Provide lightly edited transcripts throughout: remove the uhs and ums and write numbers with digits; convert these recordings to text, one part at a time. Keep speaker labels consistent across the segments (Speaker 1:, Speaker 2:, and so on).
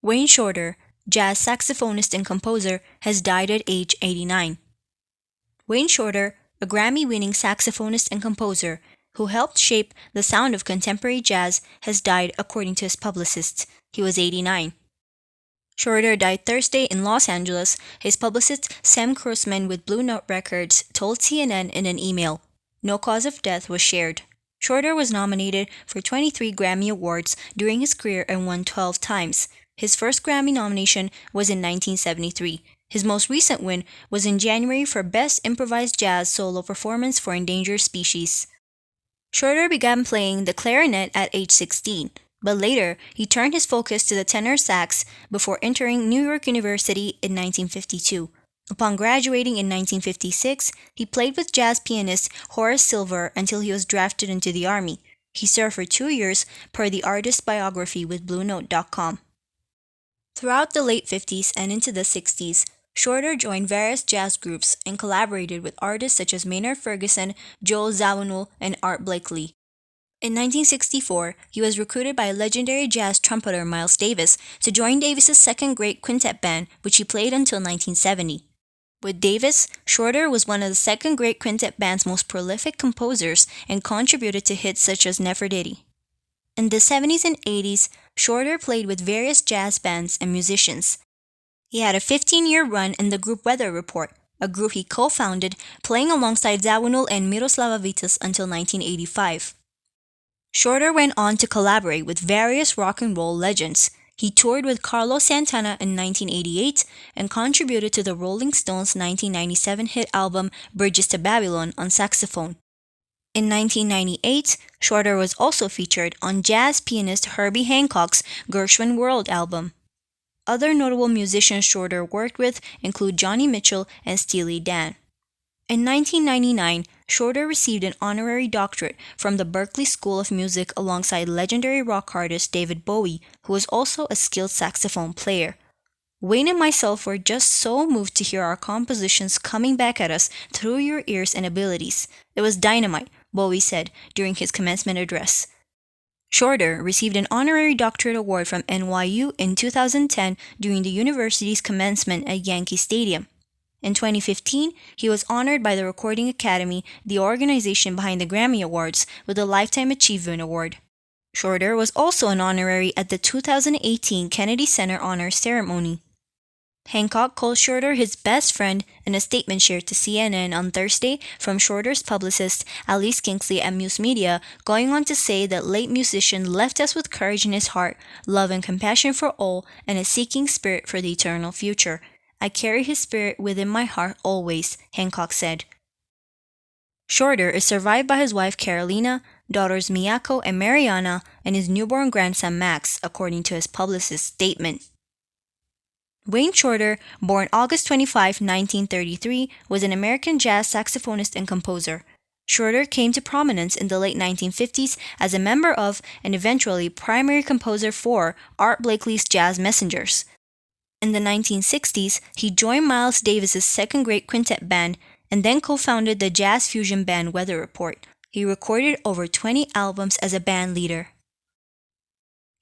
Speaker 1: Wayne Shorter, jazz saxophonist and composer, has died at age 89. Wayne Shorter, a Grammy winning saxophonist and composer who helped shape the sound of contemporary jazz, has died according to his publicists. He was 89. Shorter died Thursday in Los Angeles. His publicist, Sam Grossman with Blue Note Records, told CNN in an email. No cause of death was shared. Shorter was nominated for 23 Grammy Awards during his career and won 12 times. His first Grammy nomination was in 1973. His most recent win was in January for Best Improvised Jazz Solo Performance for Endangered Species. Shorter began playing the clarinet at age 16, but later he turned his focus to the tenor sax before entering New York University in 1952. Upon graduating in 1956, he played with jazz pianist Horace Silver until he was drafted into the Army. He served for 2 years, per the artist's biography with BlueNote.com. Throughout the late 50s and into the 60s, Shorter joined various jazz groups and collaborated with artists such as Maynard Ferguson, Joel Zawinul, and Art Blakey. In 1964, he was recruited by legendary jazz trumpeter Miles Davis to join Davis's second great quintet band, which he played until 1970. With Davis, Shorter was one of the second great quintet band's most prolific composers and contributed to hits such as Nefertiti. In the 70s and 80s, Shorter played with various jazz bands and musicians. He had a 15-year run in the group Weather Report, a group he co-founded, playing alongside Zawinul and Miroslava Vitas until 1985. Shorter went on to collaborate with various rock and roll legends. He toured with Carlos Santana in 1988 and contributed to the Rolling Stones' 1997 hit album Bridges to Babylon on saxophone. In 1998, Shorter was also featured on jazz pianist Herbie Hancock's Gershwin World album. Other notable musicians Shorter worked with include Johnny Mitchell and Steely Dan. In 1999, Shorter received an honorary doctorate from the Berklee School of Music alongside legendary rock artist David Bowie, who was also a skilled saxophone player. Wayne and myself were just so moved to hear our compositions coming back at us through your ears and abilities. It was dynamite, Bowie said during his commencement address. Shorter received an honorary doctorate award from NYU in 2010 during the university's commencement at Yankee Stadium. In 2015, he was honored by the Recording Academy, the organization behind the Grammy Awards, with a Lifetime Achievement Award. Shorter was also an honorary at the 2018 Kennedy Center Honors Ceremony. Hancock called Shorter his best friend in a statement shared to CNN on Thursday from Shorter's publicist Alice Kingsley at Muse Media, going on to say that late musician left us with courage in his heart, love and compassion for all, and a seeking spirit for the eternal future. I carry his spirit within my heart always, Hancock said. Shorter is survived by his wife Carolina, daughters Miyako and Mariana, and his newborn grandson Max, according to his publicist's statement. Wayne Shorter, born August 25, 1933, was an American jazz saxophonist and composer. Shorter came to prominence in the late 1950s as a member of, and eventually primary composer for, Art Blakey's Jazz Messengers. In the 1960s, he joined Miles Davis's second great quintet band and then co-founded the jazz fusion band Weather Report. He recorded over 20 albums as a band leader.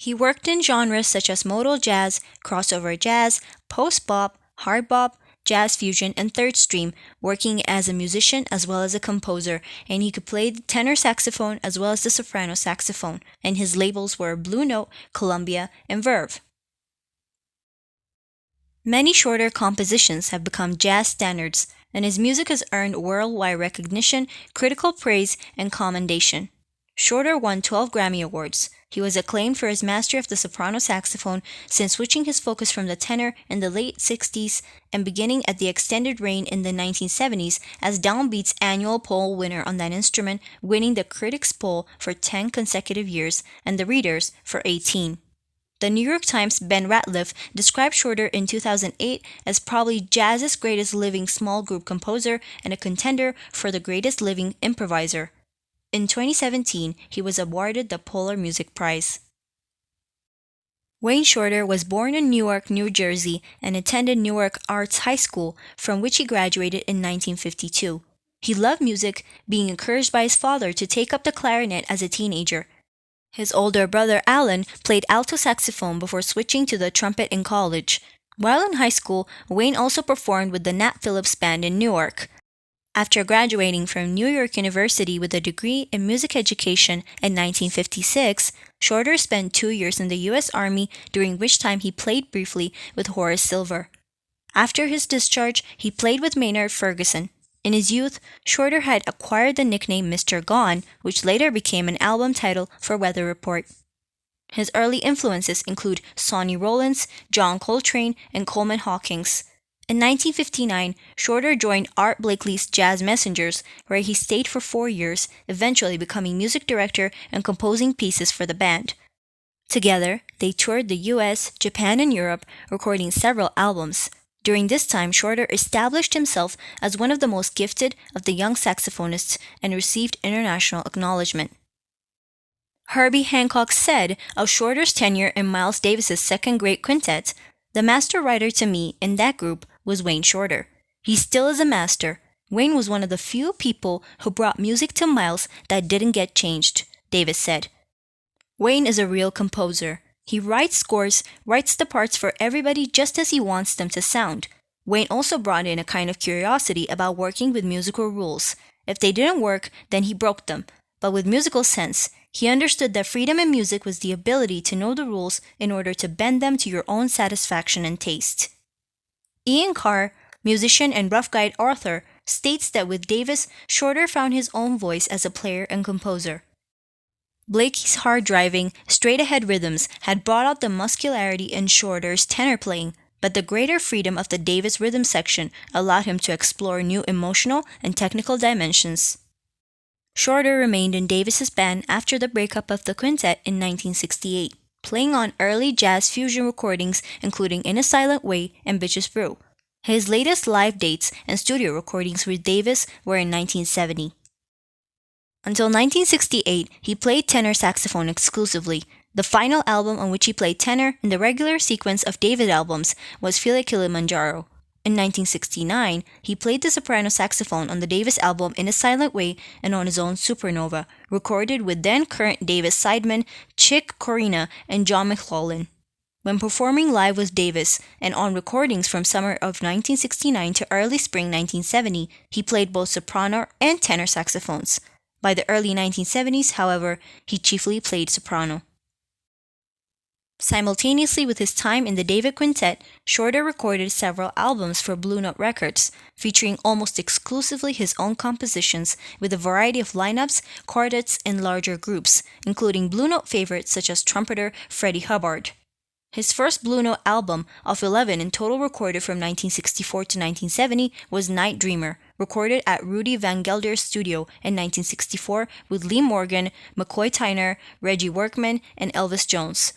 Speaker 1: He worked in genres such as modal jazz, crossover jazz, post-bop, hard bop, jazz fusion, and third stream, working as a musician as well as a composer, and he could play the tenor saxophone as well as the soprano saxophone, and his labels were Blue Note, Columbia, and Verve. Many Shorter compositions have become jazz standards, and his music has earned worldwide recognition, critical praise, and commendation. Shorter won 12 Grammy Awards. He was acclaimed for his mastery of the soprano saxophone since switching his focus from the tenor in the late 60s and beginning at the extended reign in the 1970s as Downbeat's annual poll winner on that instrument, winning the Critics' Poll for 10 consecutive years and the Readers for 18. The New York Times' Ben Ratliff described Shorter in 2008 as probably jazz's greatest living small group composer and a contender for the greatest living improviser. In 2017, he was awarded the Polar Music Prize. Wayne Shorter was born in Newark, New Jersey, and attended Newark Arts High School, from which he graduated in 1952. He loved music, being encouraged by his father to take up the clarinet as a teenager. His older brother Alan played alto saxophone before switching to the trumpet in college. While in high school, Wayne also performed with the Nat Phillips Band in Newark. After graduating from New York University with a degree in music education in 1956, Shorter spent 2 years in the U.S. Army, during which time he played briefly with Horace Silver. After his discharge, he played with Maynard Ferguson. In his youth, Shorter had acquired the nickname Mr. Gone, which later became an album title for Weather Report. His early influences include Sonny Rollins, John Coltrane, and Coleman Hawkins. In 1959, Shorter joined Art Blakey's Jazz Messengers, where he stayed for 4 years, eventually becoming music director and composing pieces for the band. Together, they toured the US, Japan, and Europe, recording several albums. During this time, Shorter established himself as one of the most gifted of the young saxophonists and received international acknowledgement. Herbie Hancock said of Shorter's tenure in Miles Davis's second great quintet, "The master writer to me in that group was Wayne Shorter. He still is a master. Wayne was one of the few people who brought music to Miles that didn't get changed," Davis said. Wayne is a real composer. He writes scores, writes the parts for everybody just as he wants them to sound. Wayne also brought in a kind of curiosity about working with musical rules. If they didn't work, then he broke them. But with musical sense, he understood that freedom in music was the ability to know the rules in order to bend them to your own satisfaction and taste. Ian Carr, musician and Rough Guide author, states that with Davis, Shorter found his own voice as a player and composer. Blakey's hard-driving, straight-ahead rhythms had brought out the muscularity in Shorter's tenor playing, but the greater freedom of the Davis rhythm section allowed him to explore new emotional and technical dimensions. Shorter remained in Davis's band after the breakup of the quintet in 1968, playing on early jazz fusion recordings including In a Silent Way and Bitches Brew. His latest live dates and studio recordings with Davis were in 1970. Until 1968, he played tenor saxophone exclusively. The final album on which he played tenor in the regular sequence of David albums was Feel Like Kilimanjaro. In 1969, he played the soprano saxophone on the Davis album In a Silent Way and on his own Supernova, recorded with then-current Davis sidemen Chick Corea and John McLaughlin. When performing live with Davis and on recordings from summer of 1969 to early spring 1970, he played both soprano and tenor saxophones. By the early 1970s, however, he chiefly played soprano. Simultaneously with his time in the David Quintet, Shorter recorded several albums for Blue Note Records, featuring almost exclusively his own compositions with a variety of lineups, quartets, and larger groups, including Blue Note favorites such as trumpeter Freddie Hubbard. His first Blue Note album, of 11 in total recorded from 1964 to 1970, was Night Dreamer, recorded at Rudy Van Gelder's studio in 1964 with Lee Morgan, McCoy Tyner, Reggie Workman, and Elvis Jones.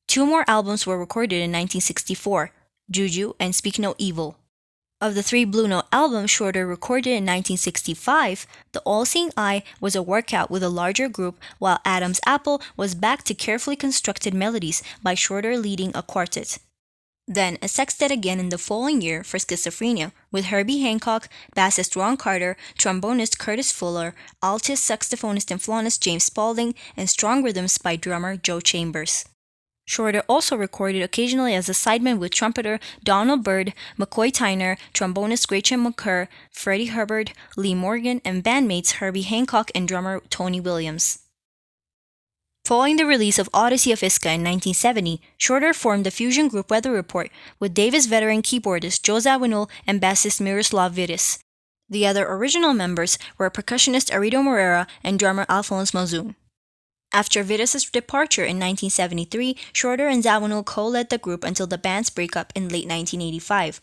Speaker 1: 2 more albums were recorded in 1964, Juju and Speak No Evil. Of the 3 Blue Note albums Shorter recorded in 1965, The All-Seeing Eye was a workout with a larger group, while Adam's Apple was back to carefully constructed melodies by Shorter leading a quartet. Then a sextet again in the following year for Schizophrenia, with Herbie Hancock, bassist Ron Carter, trombonist Curtis Fuller, altist, saxophonist, and flautist James Spaulding, and strong rhythms by drummer Joe Chambers. Shorter also recorded occasionally as a sideman with trumpeter Donald Byrd, McCoy Tyner, trombonist Gretchen McCurr, Freddie Hubbard, Lee Morgan, and bandmates Herbie Hancock and drummer Tony Williams. Following the release of Odyssey of Iska in 1970, Shorter formed the fusion group Weather Report with Davis veteran keyboardist Joe Zawinul and bassist Miroslav Viris. The other original members were percussionist Arito Morera and drummer Alphonse Malzoun. After Vidas' departure in 1973, Shorter and Zawinul co-led the group until the band's breakup in late 1985.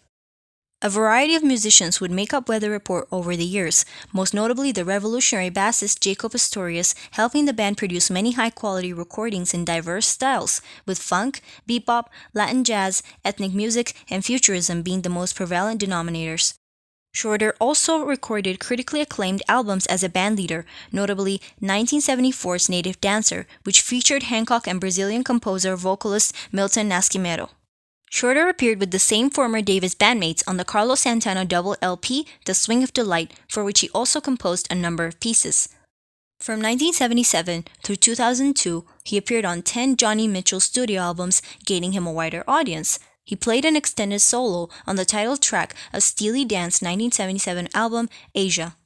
Speaker 1: A variety of musicians would make up Weather Report over the years, most notably the revolutionary bassist Jacob Astorius, helping the band produce many high-quality recordings in diverse styles, with funk, bebop, Latin jazz, ethnic music, and futurism being the most prevalent denominators. Shorter also recorded critically acclaimed albums as a bandleader, notably 1974's Native Dancer, which featured Hancock and Brazilian composer-vocalist Milton Nascimento. Shorter appeared with the same former Davis bandmates on the Carlos Santana double LP, The Swing of Delight, for which he also composed a number of pieces. From 1977 through 2002, he appeared on 10 Johnny Mitchell studio albums, gaining him a wider audience. He played an extended solo on the title track of Steely Dan's 1977 album, Asia.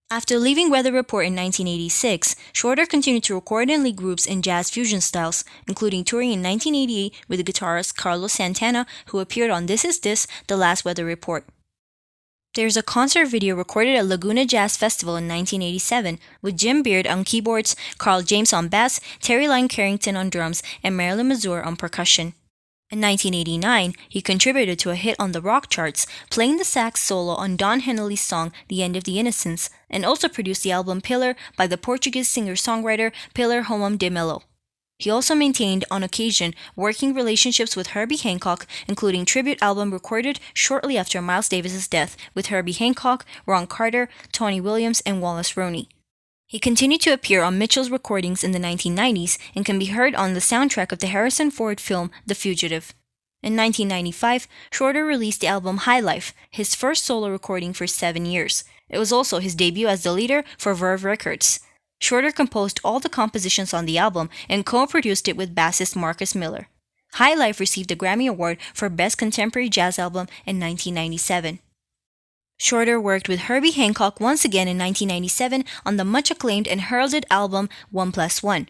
Speaker 1: After leaving Weather Report in 1986, Shorter continued to record and lead groups in jazz fusion styles, including touring in 1988 with the guitarist Carlos Santana, who appeared on This Is This, The Last Weather Report. There's a concert video recorded at Laguna Jazz Festival in 1987 with Jim Beard on keyboards, Carl James on bass, Terry Lyne Carrington on drums, and Marilyn Mazur on percussion. In 1989, he contributed to a hit on the rock charts, playing the sax solo on Don Henley's song The End of the Innocents, and also produced the album Pillar by the Portuguese singer-songwriter Pilar Homem de Melo. He also maintained, on occasion, working relationships with Herbie Hancock, including tribute album recorded shortly after Miles Davis's death with Herbie Hancock, Ron Carter, Tony Williams, and Wallace Roney. He continued to appear on Mitchell's recordings in the 1990s and can be heard on the soundtrack of the Harrison Ford film The Fugitive. In 1995, Shorter released the album High Life, his first solo recording for 7 years. It was also his debut as the leader for Verve Records. Shorter composed all the compositions on the album and co-produced it with bassist Marcus Miller. High Life received a Grammy Award for Best Contemporary Jazz Album in 1997. Shorter worked with Herbie Hancock once again in 1997 on the much-acclaimed and heralded album 1+1.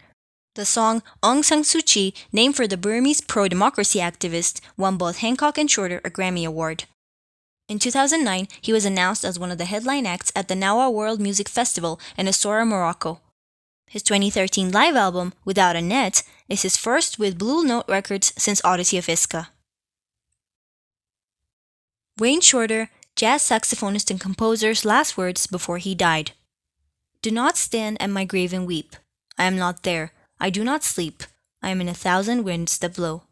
Speaker 1: The song Aung San Suu Kyi, named for the Burmese pro-democracy activist, won both Hancock and Shorter a Grammy Award. In 2009, he was announced as one of the headline acts at the Nawa World Music Festival in Essaouira, Morocco. His 2013 live album, Without a Net, is his first with Blue Note Records since Odyssey of Iska. Wayne Shorter, jazz saxophonist and composer's last words before he died. Do not stand at my grave and weep. I am not there. I do not sleep. I am in 1,000 winds that blow.